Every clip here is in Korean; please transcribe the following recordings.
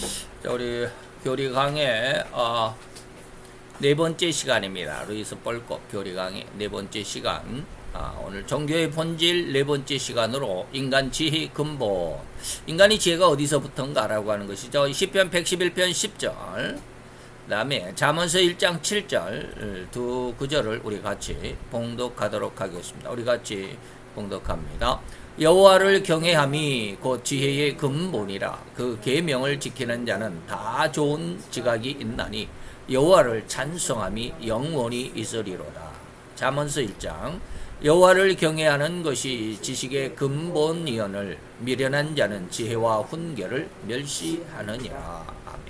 자, 우리 교리 강의 네 번째 시간입니다. 루이스 뻘꽃 교리 강의 네 번째 시간. 오늘 종교의 본질 네 번째 시간으로 인간 지혜 근본. 인간의 지혜가 어디서부터인가라고 하는 것이죠. 시편 111편 10절. 그다음에 잠언서 1장 7절 두 구절을 우리 같이 봉독하도록 하겠습니다. 우리 같이 봉독합니다. 여호와를 경외함이 곧 지혜의 근본이라. 그 계명을 지키는 자는 다 좋은 지각이 있나니 여호와를 찬송함이 영원히 있으리로다. 잠언서 1장. 여호와를 경외하는 것이 지식의 근본이오늘 미련한 자는 지혜와 훈계를 멸시하느니라. 아멘.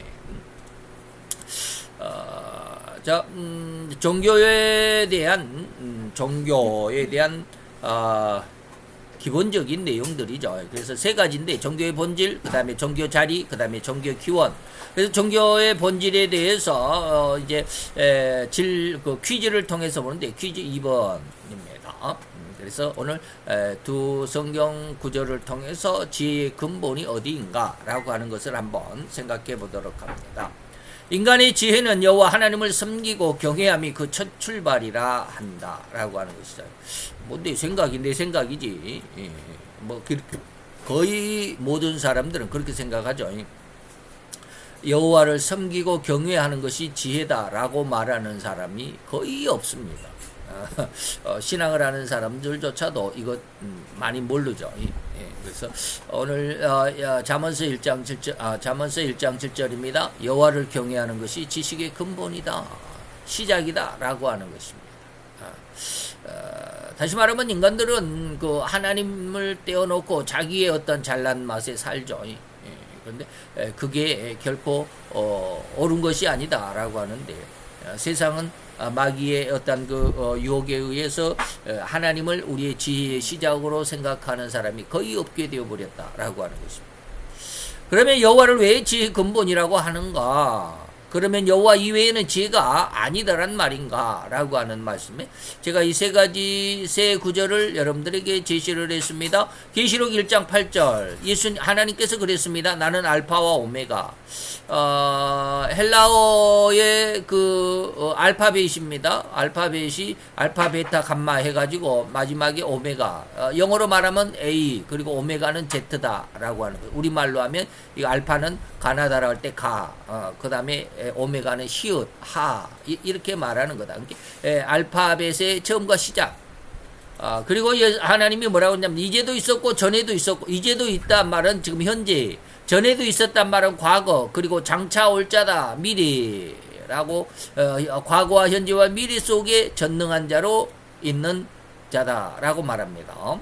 종교에 대한 기본적인 내용들이죠. 그래서 세 가지인데 종교의 본질, 그 다음에 종교 자리, 그 다음에 종교 기원. 그래서 종교의 본질에 대해서 이제 퀴즈를 통해서 보는데 퀴즈 2번입니다. 그래서 오늘 두 성경 구절을 통해서 지혜의 근본이 어디인가라고 하는 것을 한번 생각해 보도록 합니다. 인간의 지혜는 여호와 하나님을 섬기고 경외함이 그 첫 출발이라 한다라고 하는 것이죠. 뭐 내 생각이지. 뭐 거의 모든 사람들은 그렇게 생각하죠. 여호와를 섬기고 경외하는 것이 지혜다라고 말하는 사람이 거의 없습니다. 신앙을 하는 사람들조차도 이것 많이 모르죠. 그래서 오늘 잠언서 1장 7절입니다. 여호와를 경외하는 것이 지식의 근본이다, 시작이다 라고 하는 것입니다. 다시 말하면 인간들은 그 하나님을 떼어놓고 자기의 어떤 잘난 맛에 살죠. 그런데 그게 결코 옳은 것이 아니다 라고 하는데, 세상은 마귀의 어떤 유혹에 의해서 하나님을 우리의 지혜의 시작으로 생각하는 사람이 거의 없게 되어버렸다라고 하는 것입니다. 그러면 여호와를 왜 지혜의 근본이라고 하는가? 그러면 여호와 이외에는 지혜가 아니다란 말인가? 라고 하는 말씀에 제가 이 세 구절을 여러분들에게 제시를 했습니다. 계시록 1장 8절. 하나님께서 그랬습니다. 나는 알파와 오메가. 헬라어의 알파벳입니다. 알파벳이 알파, 베타, 감마 해가지고 마지막에 오메가. 영어로 말하면 A, 그리고 오메가는 Z다라고 하는 거예요. 우리말로 하면 이 알파는 가나다라고 할 때 가, 그 다음에 오메가는 히읗, 하, 이렇게 말하는 거다. 알파벳의 처음과 시작. 그리고 하나님이 뭐라고 했냐면 이제도 있었고 전에도 있었고 이제도 있단 말은 지금 현재, 전에도 있었단 말은 과거, 그리고 장차 올 자다 미래라고 과거와 현재와 미래 속에 전능한 자로 있는 자다라고 말합니다.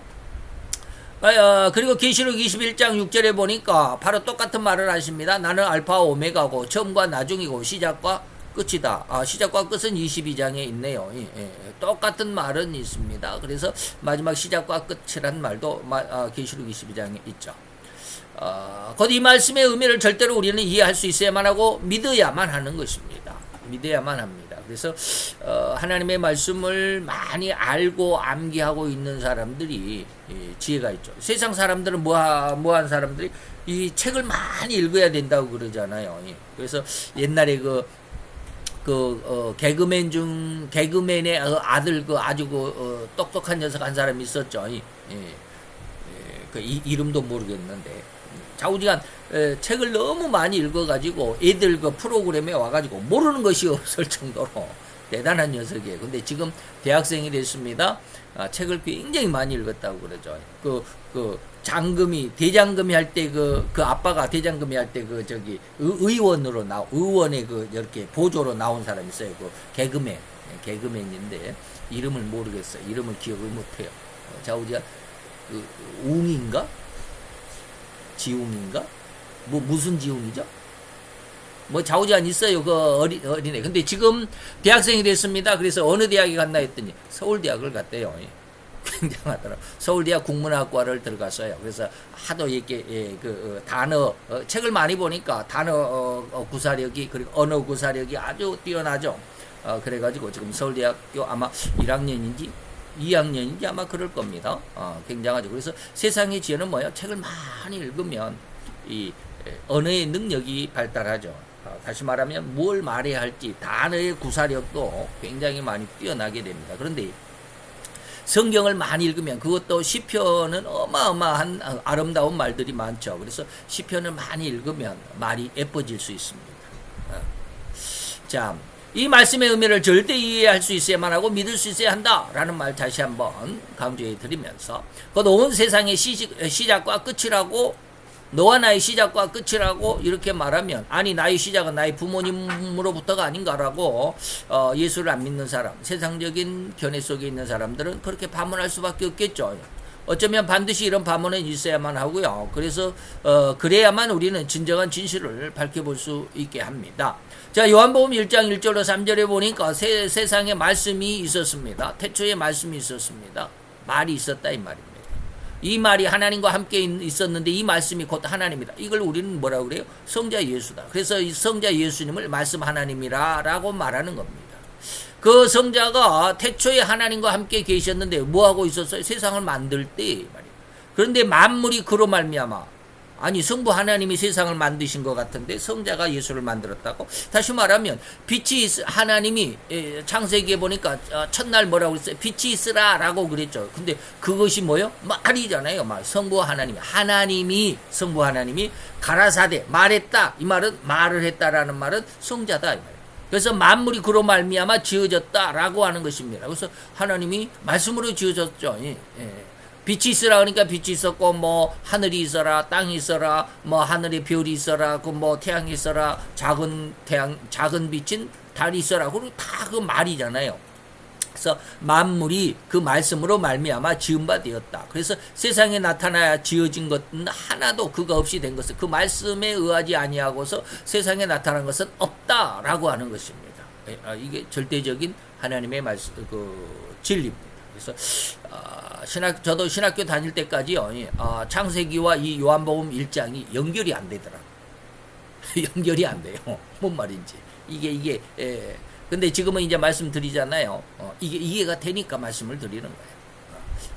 그리고 계시록 21장 6절에 보니까 바로 똑같은 말을 하십니다. 나는 알파와 오메가고 처음과 나중이고 시작과 끝이다. 시작과 끝은 22장에 있네요. 똑같은 말은 있습니다. 그래서 마지막 시작과 끝이란 말도 계시록 22장에 있죠. 곧 이 말씀의 의미를 절대로 우리는 이해할 수 있어야만 하고 믿어야만 하는 것입니다. 믿어야만 합니다. 그래서 하나님의 말씀을 많이 알고 암기하고 있는 사람들이 지혜가 있죠. 세상 사람들은 뭐한 사람들이 이 책을 많이 읽어야 된다고 그러잖아요. 그래서 옛날에 개그맨의 아들 아주 똑똑한 녀석 한 사람이 있었죠. 이름도 모르겠는데. 좌우지간 책을 너무 많이 읽어가지고 애들 프로그램에 와가지고 모르는 것이 없을 정도로 대단한 녀석이에요. 근데 지금 대학생이 됐습니다. 책을 굉장히 많이 읽었다고 그러죠. 대장금이 할 때 아빠가 대장금이 할 때 의원의 이렇게 보조로 나온 사람이 있어요. 개그맨인데 이름을 모르겠어요. 이름을 기억을 못해요. 좌우지간 웅인가? 지웅인가? 무슨 지웅이죠? 좌우지간 있어요. 어린애. 근데 지금 대학생이 됐습니다. 그래서 어느 대학에 갔나 했더니 서울대학을 갔대요. 굉장하더라고요. 서울대학 국문학과를 들어갔어요. 그래서 하도 이렇게 책을 많이 보니까 단어 구사력이, 그리고 언어 구사력이 아주 뛰어나죠. 그래가지고 지금 서울대학교 아마 1학년인지 2학년인지 아마 그럴 겁니다. 굉장하죠. 그래서 세상의 지혜는 뭐예요? 책을 많이 읽으면 언어의 능력이 발달하죠. 다시 말하면 뭘 말해야 할지 단어의 구사력도 굉장히 많이 뛰어나게 됩니다. 그런데 성경을 많이 읽으면 그것도 시편은 어마어마한 아름다운 말들이 많죠. 그래서 시편을 많이 읽으면 말이 예뻐질 수 있습니다. 자, 이 말씀의 의미를 절대 이해할 수 있어야만 하고 믿을 수 있어야 한다라는 말 다시 한번 강조해 드리면서 곧 온 세상의 시작과 끝이라고 너와 나의 시작과 끝이라고 이렇게 말하면 아니 나의 시작은 나의 부모님으로부터가 아닌가라고 예수를 안 믿는 사람 세상적인 견해 속에 있는 사람들은 그렇게 반문할 수밖에 없겠죠. 어쩌면 반드시 이런 반문은 있어야만 하고요. 그래서 그래야만 우리는 진정한 진실을 밝혀볼 수 있게 합니다. 자, 요한복음 1장 1절로 3절에 보니까 세상에 말씀이 있었습니다. 태초에 말씀이 있었습니다. 말이 있었다 이 말입니다. 이 말이 하나님과 함께 있었는데 이 말씀이 곧 하나님이다. 이걸 우리는 뭐라고 그래요? 성자 예수다. 그래서 이 성자 예수님을 말씀 하나님이라고 말하는 겁니다. 그 성자가 태초에 하나님과 함께 계셨는데 뭐하고 있었어요? 세상을 만들 때 말이에요. 그런데 만물이 그로 말미암아 아니 성부 하나님이 세상을 만드신 것 같은데 성자가 예수를 만들었다고? 다시 말하면 빛이 하나님이 창세기에 보니까 첫날 뭐라고 그랬어요? 빛이 있으라 라고 그랬죠. 근데 그것이 뭐요? 말이잖아요. 말. 성부 하나님이 성부 하나님이 가라사대 말했다. 이 말은 말을 했다라는 말은 성자다 이 말이에요. 그래서 만물이 그로 말미암아 지어졌다라고 하는 것입니다. 그래서 하나님이 말씀으로 지어졌죠. 예. 빛이 있으라 그러니까 빛이 있었고 뭐 하늘이 있어라 땅이 있어라 뭐 하늘에 별이 있어라 그 뭐 태양이 있어라 작은 태양 작은 빛인 달이 있어라 그리고 다 그 말이잖아요. 그래서 만물이 그 말씀으로 말미암아 지은 바 되었다. 그래서 세상에 나타나야 지어진 것은 하나도 그가 없이 된 것은 그 말씀에 의하지 아니하고서 세상에 나타난 것은 없다라고 하는 것입니다. 이게 절대적인 하나님의 말씀 그 진리입니다. 그래서 저도 신학교 다닐 때까지요. 창세기와 이 요한복음 1장이 연결이 안 되더라고요. 연결이 안 돼요. 뭔 말인지. 이게 근데 지금은 이제 말씀드리잖아요. 이게 이해가 되니까 말씀을 드리는 거예요.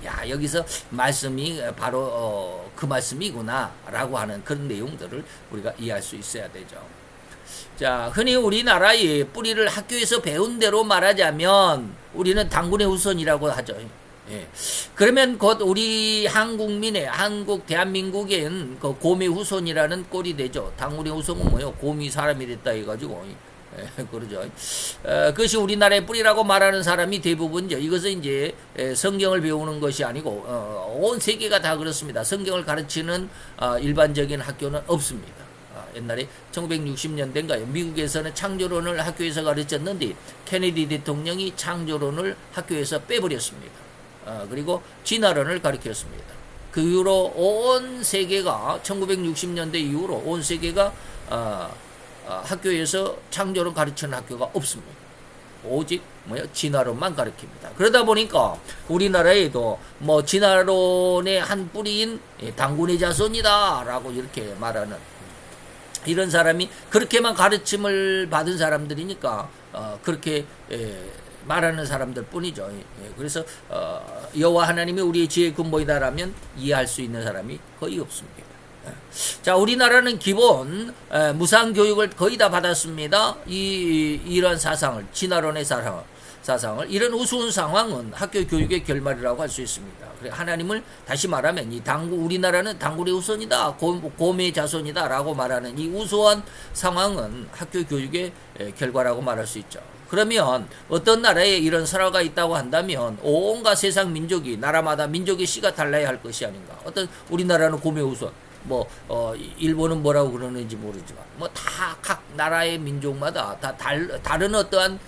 야, 여기서 말씀이 바로 그 말씀이구나라고 하는 그런 내용들을 우리가 이해할 수 있어야 되죠. 자, 흔히 우리나라의 뿌리를 학교에서 배운 대로 말하자면 우리는 당군의 후손이라고 하죠. 예. 그러면 곧 우리 한국 대한민국엔 그 곰의 후손이라는 꼴이 되죠. 당군의 후손은 뭐예요? 곰이 사람이 됐다 해가지고 그러죠. 그것이 우리나라의 뿌리라고 말하는 사람이 대부분이죠. 이것은 이제 성경을 배우는 것이 아니고 온 세계가 다 그렇습니다. 성경을 가르치는 일반적인 학교는 없습니다. 옛날에 1960년대인가요? 미국에서는 창조론을 학교에서 가르쳤는데 케네디 대통령이 창조론을 학교에서 빼버렸습니다. 그리고 진화론을 가르쳤습니다. 그 이후로 온 세계가 1960년대 이후로 온 세계가 학교에서 창조론 가르치는 학교가 없습니다. 오직 진화론만 가르칩니다. 그러다 보니까 우리나라에도 뭐 진화론의 한 뿌리인 당군의 자손이다라고 이렇게 말하는 이런 사람이 그렇게만 가르침을 받은 사람들이니까 그렇게 말하는 사람들 뿐이죠. 그래서 여호와 하나님이 우리의 지혜의 근본이다라면 이해할 수 있는 사람이 거의 없습니다. 자, 우리나라는 기본 무상교육을 거의 다 받았습니다. 이런 사상을 진화론의 사상을 이런 우스운 상황은 학교 교육의 결말이라고 할 수 있습니다. 하나님을 다시 말하면 우리나라는 당군의 후손이다, 곰의 자손이다라고 말하는 이 우스운 상황은 학교 교육의 결과라고 말할 수 있죠. 그러면 어떤 나라에 이런 설화가 있다고 한다면 온갖 세상 민족이 나라마다 민족의 씨가 달라야 할 것이 아닌가. 어떤 우리나라는 곰의 후손, 일본은 뭐라고 그러는지 모르지만 다 각 나라의 민족마다 다 다른 어떠한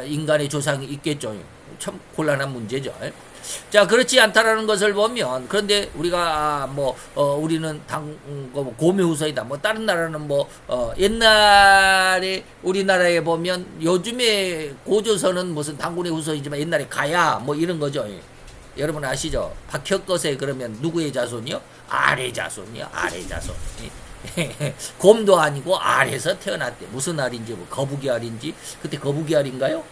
인간의 조상이 있겠죠. 참 곤란한 문제죠. 자, 그렇지 않다라는 것을 보면, 그런데 우리가 우리는 곰의 후손이다. 다른 나라는 옛날에 우리나라에 보면 요즘에 고조선은 무슨 당군의 후손이지만 옛날에 가야 이런 거죠. 여러분 아시죠? 박혁것에 그러면 누구의 자손이요? 아래 자손이요. 아래 자손. 곰도 아니고 알에서 태어났대. 무슨 알인지 거북이 알인지 그때 거북이 알인가요?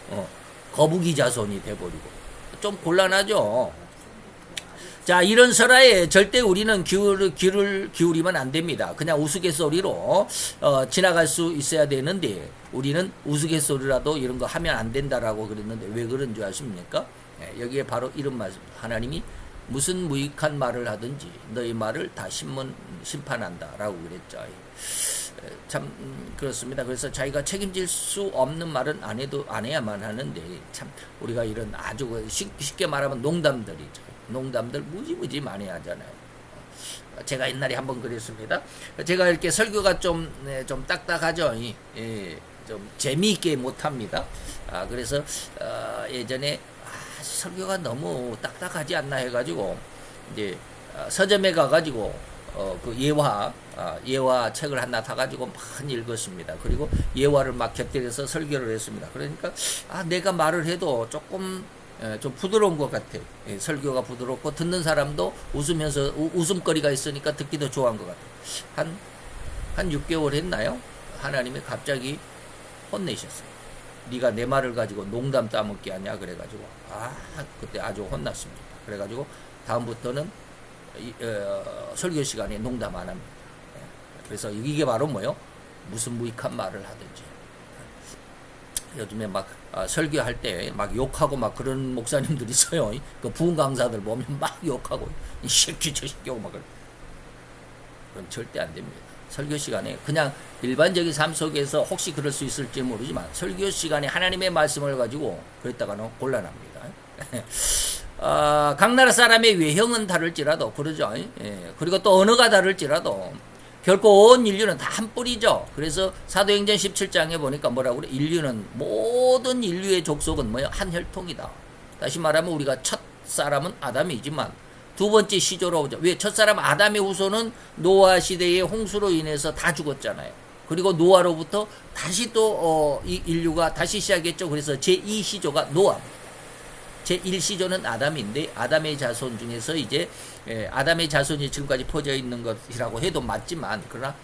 거북이 자손이 돼버리고 좀 곤란하죠. 자, 이런 설화에 절대 우리는 귀를 기울이면 안 됩니다. 그냥 우스갯소리로 지나갈 수 있어야 되는데 우리는 우스갯소리라도 이런 거 하면 안 된다라고 그랬는데 왜 그런 줄 아십니까? 여기에 바로 이런 말씀. 하나님이 무슨 무익한 말을 하든지 너희 말을 다 심판한다라고 그랬죠. 참 그렇습니다. 그래서 자기가 책임질 수 없는 말은 안 해야만 하는데 참 우리가 이런 아주 쉽게 말하면 농담들이죠. 농담들 무지무지 많이 하잖아요. 제가 옛날에 한번 그랬습니다. 제가 이렇게 설교가 좀 딱딱하죠. 좀 재미있게 못합니다. 그래서 예전에 설교가 너무 딱딱하지 않나 해가지고 이제 서점에 가가지고 그 예화 책을 하나 사가지고 많이 읽었습니다. 그리고 예화를 막 곁들여서 설교를 했습니다. 그러니까 내가 말을 해도 조금 좀 부드러운 것 같아. 설교가 부드럽고 듣는 사람도 웃으면서 웃음거리가 있으니까 듣기도 좋아한 것 같아. 한 6개월 했나요? 하나님이 갑자기 혼내셨어요. 네가 내 말을 가지고 농담 따먹기 하냐 그래가지고 그때 아주 혼났습니다. 그래가지고 다음부터는 설교 시간에 농담 안 합니다. 그래서 이게 바로 뭐요? 무슨 무익한 말을 하든지. 요즘에 막 설교할 때 막 욕하고 막 그런 목사님들 있어요. 그 부흥 강사들 보면 막 욕하고 이 새끼 저 새끼 막 그건 절대 안 됩니다. 설교 시간에 그냥 일반적인 삶 속에서 혹시 그럴 수 있을지 모르지만 설교 시간에 하나님의 말씀을 가지고 그랬다가는 곤란합니다. 각 나라 사람의 외형은 다를지라도 그러죠. 그리고 또 언어가 다를지라도 결코 온 인류는 다 한 뿌리죠. 그래서 사도행전 17장에 보니까 뭐라고 그래? 인류는 모든 인류의 족속은 뭐야? 한 혈통이다. 다시 말하면 우리가 첫 사람은 아담이지만 두 번째 시조로 오죠. 왜? 첫 사람 아담의 후손은 노아 시대의 홍수로 인해서 다 죽었잖아요. 그리고 노아로부터 다시 또 이 인류가 다시 시작했죠. 그래서 제2시조가 노아입니다. 제1시조는 아담인데 아담의 자손 중에서 이제 아담의 자손이 지금까지 퍼져 있는 것이라고 해도 맞지만 그러나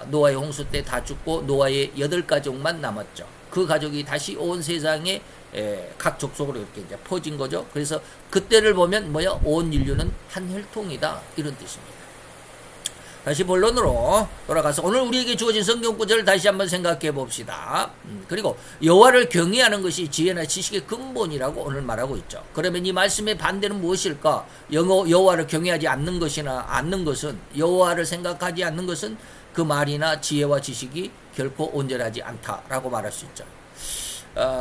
노아의 홍수 때 다 죽고 노아의 8가족만 남았죠. 그 가족이 다시 온 세상에 각 족속으로 이렇게 이제 퍼진 거죠. 그래서 그때를 보면 뭐야? 온 인류는 한 혈통이다 이런 뜻입니다. 다시 본론으로 돌아가서 오늘 우리에게 주어진 성경 구절을 다시 한번 생각해 봅시다. 그리고 여호와를 경외하는 것이 지혜나 지식의 근본이라고 오늘 말하고 있죠. 그러면 이 말씀의 반대는 무엇일까? 여호와를 경외하지 않는 것은 여호와를 생각하지 않는 것은 그 말이나 지혜와 지식이 결코 온전하지 않다라고 말할 수 있죠.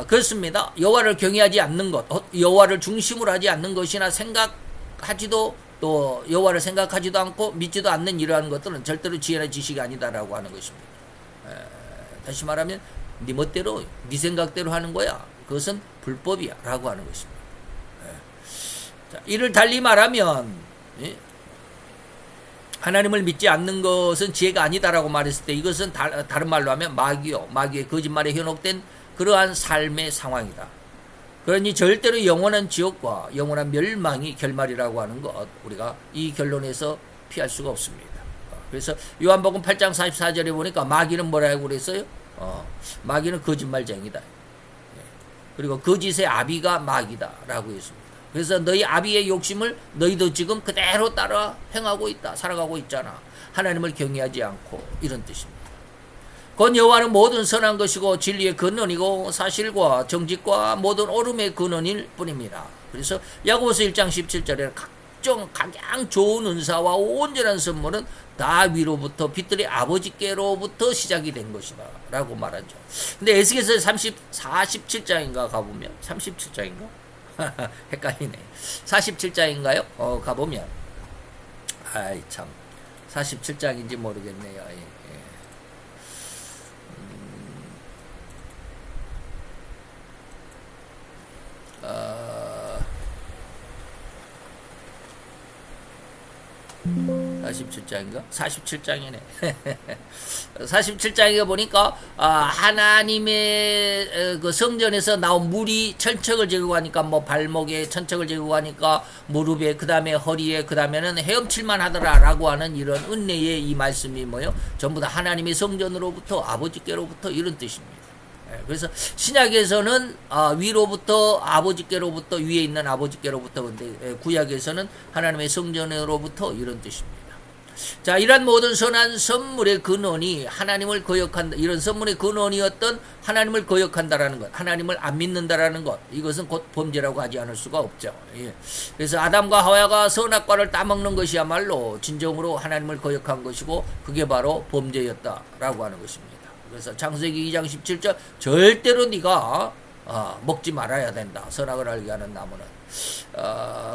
그렇습니다. 여호와를 경외하지 않는 것, 여호와를 중심으로 하지 않는 것이나 생각하지도 또 여호와를 생각하지도 않고 믿지도 않는 이러한 것들은 절대로 지혜나 지식이 아니다라고 하는 것입니다. 다시 말하면 네 멋대로 네 생각대로 하는 거야. 그것은 불법이야 라고 하는 것입니다. 자, 이를 달리 말하면 하나님을 믿지 않는 것은 지혜가 아니다라고 말했을 때 이것은 다른 말로 하면 마귀의 거짓말에 현혹된 그러한 삶의 상황이다. 그러니 절대로 영원한 지옥과 영원한 멸망이 결말이라고 하는 것 우리가 이 결론에서 피할 수가 없습니다. 그래서 요한복음 8장 44절에 보니까 마귀는 뭐라고 그랬어요? 마귀는 거짓말쟁이다. 그리고 거짓의 아비가 마귀다 라고 했습니다. 그래서 너희 아비의 욕심을 너희도 지금 그대로 따라 행하고 있다. 살아가고 있잖아. 하나님을 경외하지 않고 이런 뜻입니다. 곧 여호와는 모든 선한 것이고 진리의 근원이고 사실과 정직과 모든 옳음의 근원일 뿐입니다. 그래서 야고보서 1장 17절에 각종 가장 좋은 은사와 온전한 선물은 다 위로부터 빛들의 아버지께로부터 시작이 된 것이다 라고 말하죠. 근데 에스겔서 47장인가 가보면 37장인가? 헷갈리네. 47장인가요? 가보면 아이 참 47장인지 모르겠네요. 예. 47장인가? 47장이네. 47장에 보니까 하나님의 그 성전에서 나온 물이 천척을 제거 하니까 뭐 발목에 천척을 제거 하니까 무릎에 그 다음에 허리에 그 다음에는 헤엄칠만 하더라라고 하는 이런 은혜의 이 말씀이 뭐요? 전부 다 하나님의 성전으로부터 아버지께로부터 이런 뜻입니다. 그래서 신약에서는 위로부터 아버지께로부터 위에 있는 아버지께로부터 근데 구약에서는 하나님의 성전으로부터 이런 뜻입니다. 자, 이러한 모든 선한 선물의 근원이 하나님을 거역한다. 이런 선물의 근원이었던 하나님을 거역한다라는 것, 하나님을 안 믿는다라는 것, 이것은 곧 범죄라고 하지 않을 수가 없죠. 예. 그래서 아담과 하와가 선악과를 따먹는 것이야말로 진정으로 하나님을 거역한 것이고 그게 바로 범죄였다라고 하는 것입니다. 그래서 창세기 2장 17절 절대로 네가 먹지 말아야 된다. 선악을 알게 하는 나무는.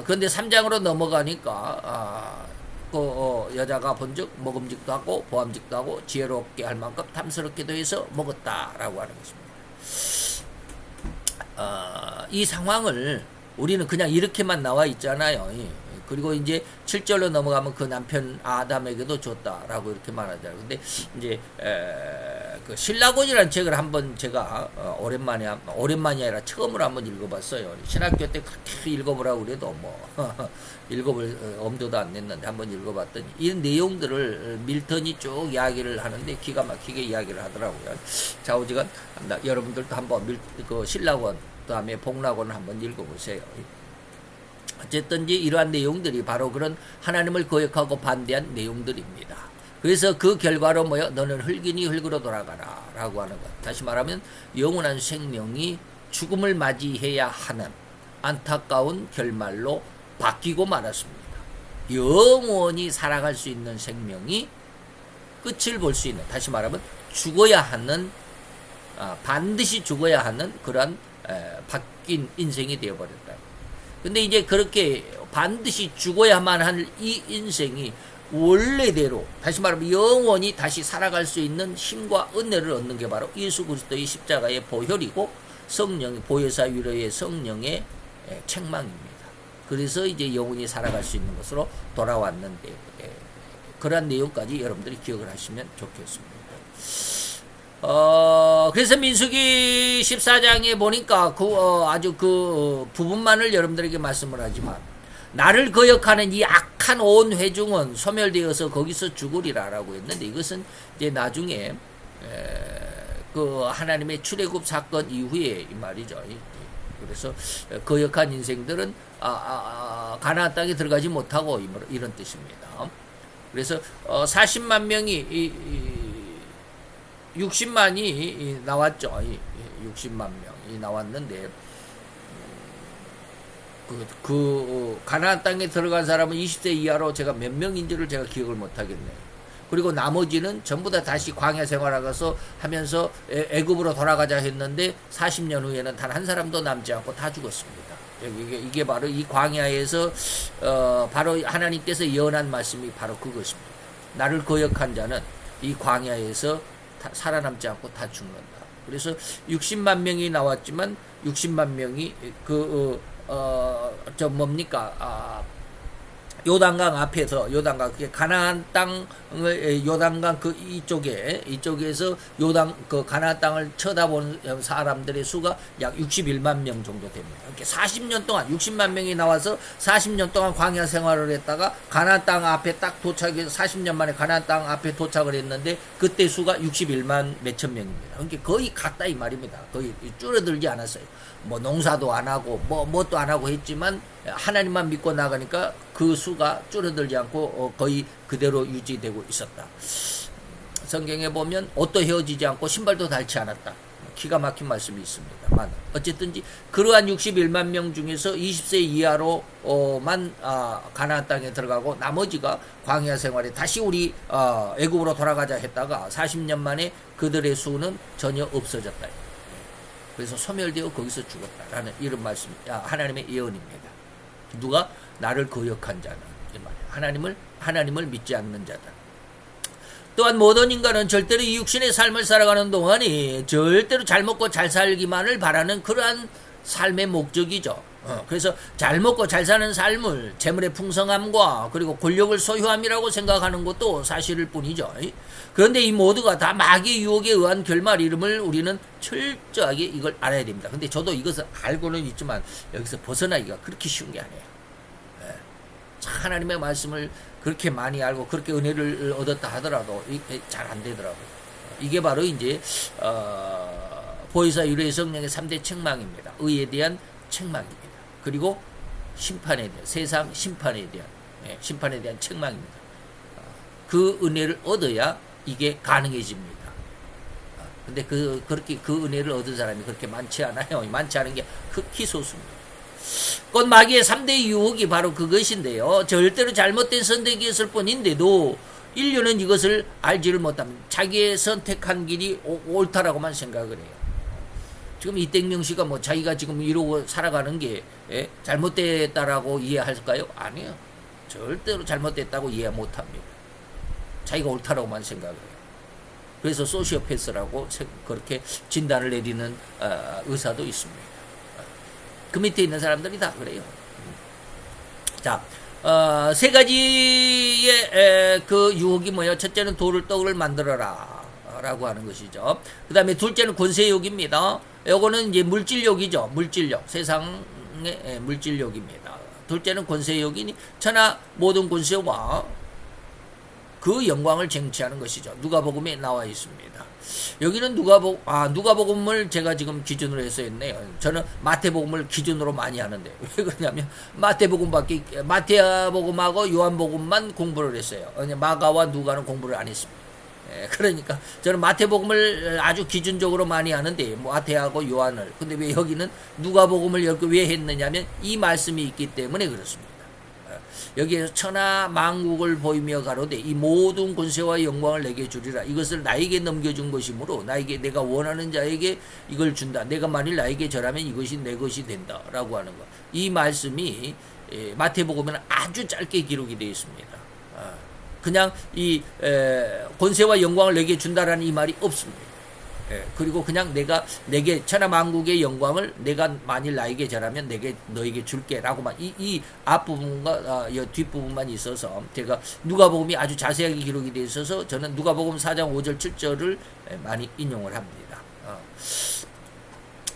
그런데 3장으로 넘어가니까 여자가 본즉 먹음직도 하고 보암직도 하고 지혜롭게 할 만큼 탐스럽게도 해서 먹었다라고 하는 것입니다. 이 상황을 우리는 그냥 이렇게만 나와 있잖아요. 그리고 이제 7절로 넘어가면 그 남편 아담에게도 줬다라고 이렇게 말하잖아요. 근데 이제 그 신라곤이라는 책을 한번 제가 오랜만이 아니라 처음으로 한번 읽어봤어요. 신학교 때 그렇게 읽어보라고 그래도 뭐 읽어볼 엄두도 안 냈는데 한번 읽어봤더니 이 내용들을 밀턴이 쭉 이야기를 하는데 기가 막히게 이야기를 하더라고요. 좌우지간 여러분들도 한번 그 신라곤 그다음에 복락곤을 한번 읽어보세요. 어쨌든지 이러한 내용들이 바로 그런 하나님을 거역하고 반대한 내용들입니다. 그래서 그 결과로 뭐요? 너는 흙이니 흙으로 돌아가라 라고 하는 것. 다시 말하면 영원한 생명이 죽음을 맞이해야 하는 안타까운 결말로 바뀌고 말았습니다. 영원히 살아갈 수 있는 생명이 끝을 볼 수 있는, 다시 말하면 죽어야 하는, 반드시 죽어야 하는 그러한 바뀐 인생이 되어버렸다. 근데 이제 그렇게 반드시 죽어야만 할 이 인생이 원래대로, 다시 말하면 영원히 다시 살아갈 수 있는 힘과 은혜를 얻는 게 바로 예수 그리스도의 십자가의 보혈이고 성령, 보혜사 위로의 성령의 책망입니다. 그래서 이제 영원히 살아갈 수 있는 것으로 돌아왔는데, 그러한 내용까지 여러분들이 기억을 하시면 좋겠습니다. 그래서 민수기 14장에 보니까 아주 그 부분만을 여러분들에게 말씀을 하지만, 나를 거역하는 이 악한 온 회중은 소멸되어서 거기서 죽으리라라고 했는데, 이것은 이제 나중에 그 하나님의 출애굽 사건 이후에 이 말이죠. 그래서 거역한 인생들은 가나안 땅에 들어가지 못하고 이런 뜻입니다. 그래서 40만 명이 60만이 나왔죠. 60만 명이 나왔는데, 가나안 땅에 들어간 사람은 20세 이하로 제가 몇 명인지를 제가 기억을 못 하겠네요. 그리고 나머지는 전부 다 다시 광야 생활하면서 하면서 애굽으로 돌아가자 했는데 40년 후에는 단 한 사람도 남지 않고 다 죽었습니다. 이게 바로 이 광야에서 바로 하나님께서 예언한 말씀이 바로 그것입니다. 나를 거역한 자는 이 광야에서 살아남지 않고 다 죽는다. 그래서 60만 명이 나왔지만 60만 명이 요단강 앞에서, 요단강, 가나안 땅을, 요단강 이쪽에서 가나안 땅을 쳐다보는 사람들의 수가 약 61만 명 정도 됩니다. 이렇게 40년 동안, 60만 명이 나와서 40년 동안 광야 생활을 했다가 가나안 땅 앞에 딱 도착해서 40년 만에 가나안 땅 앞에 도착을 했는데, 그때 수가 61만 몇천 명입니다. 그러니까 거의 같다 이 말입니다. 거의 줄어들지 않았어요. 뭐 농사도 안 하고 뭣도 안 하고 했지만 하나님만 믿고 나가니까 그 수가 줄어들지 않고 거의 그대로 유지되고 있었다. 성경에 보면 옷도 헤어지지 않고 신발도 닳지 않았다. 기가 막힌 말씀이 있습니다만, 어쨌든지 그러한 61만 명 중에서 20세 이하로만 가나안 땅에 들어가고 나머지가 광야 생활에 다시 우리 애굽으로 돌아가자 했다가 40년 만에 그들의 수는 전혀 없어졌다. 그래서 소멸되어 거기서 죽었다라는 이런 말씀, 하나님의 예언입니다. 누가? 나를 거역한 자는, 이 말이에요. 하나님을 믿지 않는 자다. 또한 모든 인간은 절대로 이 육신의 삶을 살아가는 동안이 절대로 잘 먹고 잘 살기만을 바라는 그러한 삶의 목적이죠. 그래서 잘 먹고 잘 사는 삶을 재물의 풍성함과 그리고 권력을 소유함이라고 생각하는 것도 사실일 뿐이죠. 그런데 이 모두가 다 마귀의 유혹에 의한 결말임을 우리는 철저하게 이걸 알아야 됩니다. 근데 저도 이것을 알고는 있지만 여기서 벗어나기가 그렇게 쉬운 게 아니에요. 하나님의 말씀을 그렇게 많이 알고 그렇게 은혜를 얻었다 하더라도 잘 안 되더라고요. 이게 바로 이제 보혜사 유래 성령의 3대 책망입니다. 의에 대한 책망입니다. 그리고 심판에 대한, 세상 심판에 대한, 심판에 대한 책망입니다. 그 은혜를 얻어야 이게 가능해집니다. 근데 그렇게 그 은혜를 얻은 사람이 그렇게 많지 않아요. 많지 않은 게 극히 소수입니다. 꽃 마귀의 3대 유혹이 바로 그것인데요. 절대로 잘못된 선택이었을 뿐인데도 인류는 이것을 알지를 못합니다. 자기의 선택한 길이 옳다라고만 생각을 해요. 지금 이땡명 씨가 뭐 자기가 지금 이러고 살아가는 게 잘못됐다라고 이해할까요? 아니요. 절대로 잘못됐다고 이해 못합니다. 자기가 옳다라고만 생각을 해요. 그래서 소시오패스라고 그렇게 진단을 내리는 의사도 있습니다. 그 밑에 있는 사람들이 다 그래요. 자, 세 가지의 그 유혹이 뭐예요? 첫째는 돌을 떡을 만들어라 라고 하는 것이죠. 그 다음에 둘째는 권세욕입니다. 요거는 이제 물질욕이죠. 물질욕. 세상의 물질욕입니다. 둘째는 권세욕이니 천하 모든 권세와 그 영광을 쟁취하는 것이죠. 누가복음에 나와 있습니다. 여기는 누가복음을 제가 지금 기준으로 해서 했네요. 저는 마태복음을 기준으로 많이 하는데 왜 그러냐면 마태복음하고 요한복음만 공부를 했어요. 마가와 누가는 공부를 안 했습니다. 그러니까 저는 마태복음을 아주 기준적으로 많이 하는데 마태하고 요한을, 근데 왜 여기는 누가복음을 이렇게 왜 했느냐면 이 말씀이 있기 때문에 그렇습니다. 여기에서 천하 만국을 보이며 가로되 이 모든 권세와 영광을 내게 주리라. 이것을 나에게 넘겨준 것이므로 나에게 내가 원하는 자에게 이걸 준다. 내가 만일 나에게 절하면 이것이 내 것이 된다. 라고 하는 것. 이 말씀이 마태복음에는 아주 짧게 기록이 되어 있습니다. 그냥 이 권세와 영광을 내게 준다라는 이 말이 없습니다. 그리고 그냥 내게 천하 만국의 영광을 내가 만일 나에게 절하면 너에게 줄게라고만 이 앞부분과 뒷부분만 있어서 제가 누가복음이 아주 자세하게 기록이 되어 있어서 저는 누가복음 4장 5절 7절을 많이 인용을 합니다.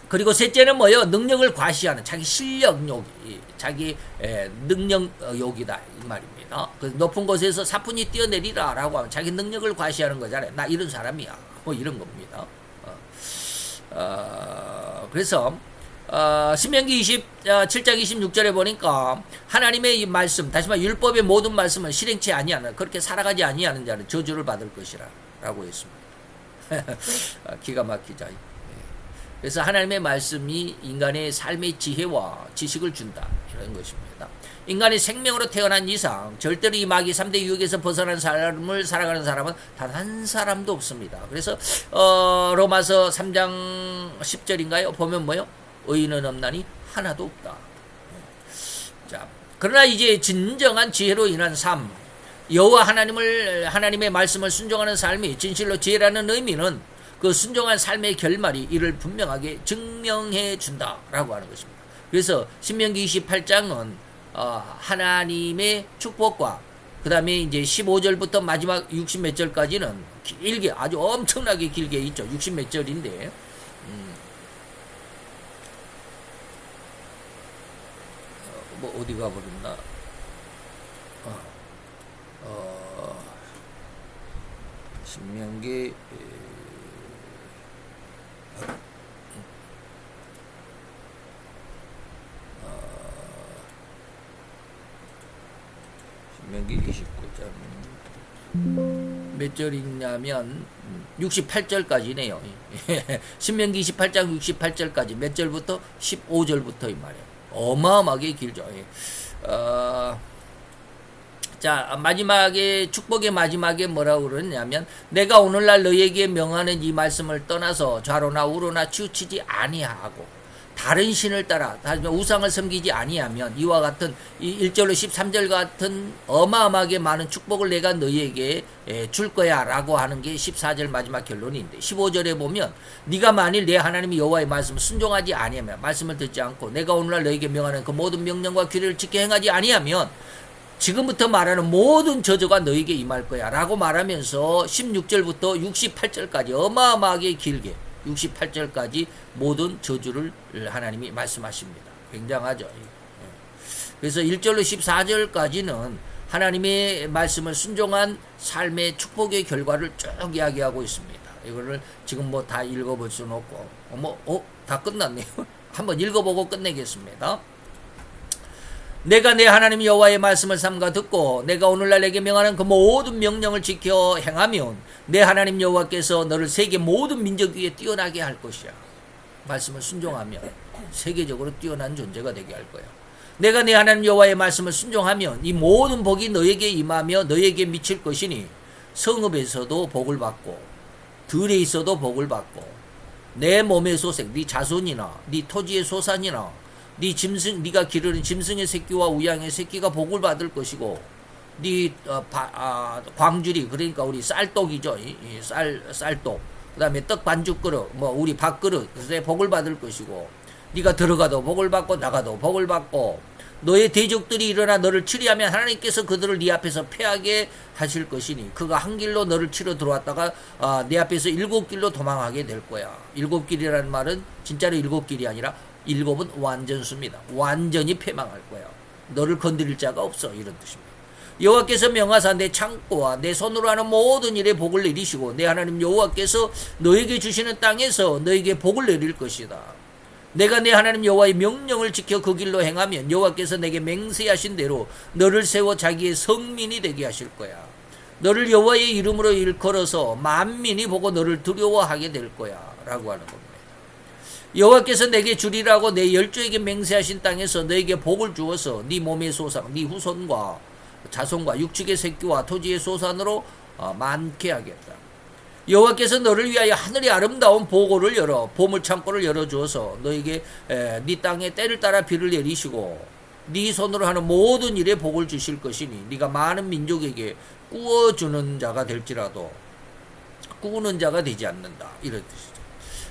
그리고 셋째는 뭐예요? 능력을 과시하는 자기 실력욕이, 자기 능력욕이다 이 말입니다. 그 높은 곳에서 사뿐히 뛰어내리라 라고 하면 자기 능력을 과시하는 거잖아요. 나 이런 사람이야. 뭐 이런 겁니다. 그래서 신명기 27장 26절에 보니까 하나님의 이 말씀, 다시 말해 율법의 모든 말씀은 실행치 아니하는, 그렇게 살아가지 아니하는 자는 저주를 받을 것이라 라고 했습니다. 기가 막히죠. 그래서 하나님의 말씀이 인간의 삶의 지혜와 지식을 준다 이런 것입니다. 인간이 생명으로 태어난 이상 절대로 이 마귀 3대 유혹에서 벗어난 삶을 살아가는 사람은 단 한 사람도 없습니다. 그래서 로마서 3장 10절인가요? 보면 뭐요? 의인은 없나니 하나도 없다. 자, 그러나 이제 진정한 지혜로 인한 삶, 여호와 하나님의 말씀을 순종하는 삶이 진실로 지혜라는 의미는 그 순종한 삶의 결말이 이를 분명하게 증명해 준다라고 하는 것입니다. 그래서 신명기 28장은 하나님의 축복과 그 다음에 이제 15절부터 마지막 60 몇 절까지는 길게 아주 엄청나게 길게 있죠. 60 몇 절인데 뭐 어디 가버렸나? 신명기 신명기 29장 몇 절이냐면 68절까지네요. 신명기 28장 68절까지 몇 절부터 15절부터 이 말이에요. 어마어마하게 길죠. 자, 마지막에 축복의 마지막에 뭐라고 그러냐면 내가 오늘날 너희에게 명하는 이 말씀을 떠나서 좌로나 우로나 치우치지 아니하고 다른 신을 따라 우상을 섬기지 아니하면 이와 같은 이 1절로 13절 같은 어마어마하게 많은 축복을 내가 너희에게 줄 거야 라고 하는 게 14절 마지막 결론인데 15절에 보면 네가 만일 내 하나님 여호와의 말씀을 순종하지 아니하면, 말씀을 듣지 않고 내가 오늘날 너희에게 명하는 그 모든 명령과 규례를 지켜 행하지 아니하면 지금부터 말하는 모든 저주가 너에게 임할 거야 라고 말하면서 16절부터 68절까지 어마어마하게 길게 68절까지 모든 저주를 하나님이 말씀하십니다. 굉장하죠. 그래서 1절로 14절까지는 하나님의 말씀을 순종한 삶의 축복의 결과를 쭉 이야기하고 있습니다. 이거를 지금 뭐 다 읽어볼 수는 없고, 다 끝났네요. 한번 읽어보고 끝내겠습니다. 내가 내 하나님 여호와의 말씀을 삼가 듣고 내가 오늘날 내게 명하는 그 모든 명령을 지켜 행하면 내 하나님 여호와께서 너를 세계 모든 민족 위에 뛰어나게 할 것이야. 말씀을 순종하면 세계적으로 뛰어난 존재가 되게 할 거야. 내가 내 하나님 여호와의 말씀을 순종하면 이 모든 복이 너에게 임하며 너에게 미칠 것이니 성읍에서도 복을 받고 들에 있어도 복을 받고 내 몸의 소생, 네 자손이나 네 토지의 소산이나 네 짐승, 네가 기르는 짐승의 새끼와 우양의 새끼가 복을 받을 것이고 네 광주리, 그러니까 우리 쌀떡이죠. 쌀떡. 그다음에 떡 반죽 그릇, 뭐 우리 밥그릇, 그래서 복을 받을 것이고 네가 들어가도 복을 받고 나가도 복을 받고 너의 대적들이 일어나 너를 치리하면 하나님께서 그들을 네 앞에서 패하게 하실 것이니 그가 한 길로 너를 치러 들어왔다가 네 앞에서 7길로 도망하게 될 거야. 7길이라는 말은 진짜로 7길이 아니라 7은 완전수입니다. 완전히 패망할 거야. 너를 건드릴 자가 없어, 이런 뜻입니다. 여호와께서 명하사 내 창고와 내 손으로 하는 모든 일에 복을 내리시고 내 하나님 여호와께서 너에게 주시는 땅에서 너에게 복을 내릴 것이다. 내가 내 하나님 여호와의 명령을 지켜 그 길로 행하면 여호와께서 내게 맹세하신 대로 너를 세워 자기의 성민이 되게 하실 거야. 너를 여호와의 이름으로 일컬어서 만민이 보고 너를 두려워하게 될 거야 라고 하는 겁니다. 여호와께서 내게 주리라고 내 열조에게 맹세하신 땅에서 너에게 복을 주어서 네 몸의 소상, 네 후손과 자손과 육축의 새끼와 토지의 소산으로 많게 하겠다. 여호와께서 너를 위하여 하늘의 아름다운 보고를 열어 보물 창고를 열어주어서 너에게 네 땅에 때를 따라 비를 내리시고 네 손으로 하는 모든 일에 복을 주실 것이니 네가 많은 민족에게 꾸어주는 자가 될지라도 꾸는 자가 되지 않는다, 이런 뜻이죠.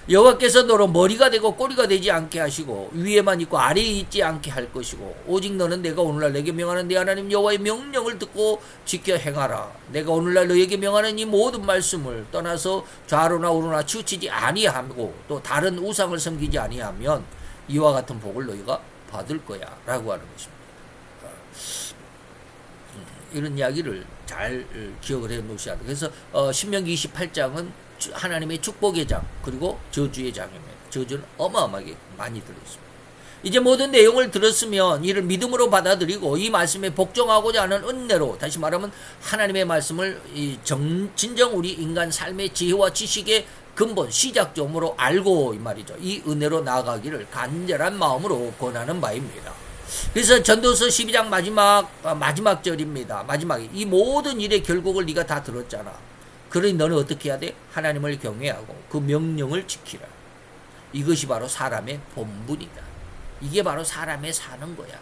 여호와께서 너로 머리가 되고 꼬리가 되지 않게 하시고 위에만 있고 아래에 있지 않게 할 것이고 오직 너는 내가 오늘날 내게 명하는 내 하나님 여호와의 명령을 듣고 지켜 행하라. 내가 오늘날 너에게 명하는 이 모든 말씀을 떠나서 좌로나 우로나 치우치지 아니하고 또 다른 우상을 섬기지 아니하면 이와 같은 복을 너희가 받을 거야 라고 하는 것입니다. 이런 이야기를 잘 기억을 해 놓으셔야 돼요. 그래서 신명기 28장은 하나님의 축복의 장 그리고 저주의 장입니다. 저주는 어마어마하게 많이 들어있습니다. 이제 모든 내용을 들었으면 이를 믿음으로 받아들이고 이 말씀에 복종하고자 하는 은혜로, 다시 말하면 하나님의 말씀을 진정 우리 인간 삶의 지혜와 지식의 근본 시작점으로 알고 이 말이죠. 이 은혜로 나아가기를 간절한 마음으로 권하는 바입니다. 그래서 전도서 12장 마지막 절입니다. 마지막에 이 모든 일의 결국을 네가 다 들었잖아. 그러니 너는 어떻게 해야 돼? 하나님을 경외하고 그 명령을 지키라. 이것이 바로 사람의 본분이다. 이게 바로 사람의 사는 거야.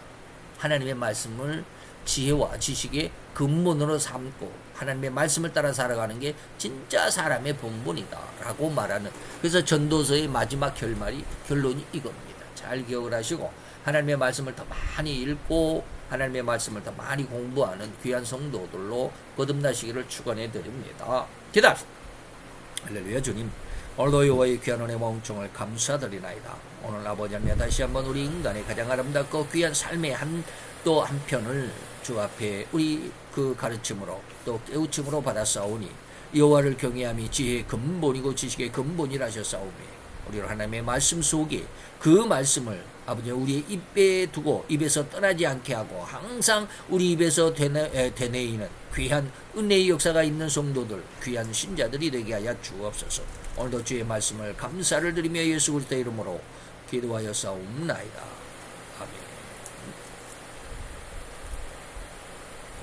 하나님의 말씀을 지혜와 지식의 근본으로 삼고 하나님의 말씀을 따라 살아가는 게 진짜 사람의 본분이다 라고 말하는, 그래서 전도서의 마지막 결론이 이겁니다. 잘 기억을 하시고 하나님의 말씀을 더 많이 읽고 하나님의 말씀을 더 많이 공부하는 귀한 성도들로 거듭나시기를 축원해 드립니다. 기도합시다. 할렐루야. 주님, 오늘도 여호와의 귀한 은혜 멍청을 감사드리나이다. 오늘 아버지 하나님 다시 한번 우리 인간의 가장 아름답고 귀한 삶의 또 한편을 주 앞에 우리 그 가르침으로 또 깨우침으로 받았사오니 여호와를 경외함이 지혜의 근본이고 지식의 근본이라 하셨사오니 우리로 하나님의 말씀 속에 그 말씀을 아버지 우리의 입에 두고 입에서 떠나지 않게 하고 항상 우리 입에서 되뇌이는 귀한 은혜의 역사가 있는 성도들, 귀한 신자들이 되게 하여 주옵소서. 오늘도 주의 말씀을 감사를 드리며 예수 그리스도의 이름으로 기도하여 싸움나이다.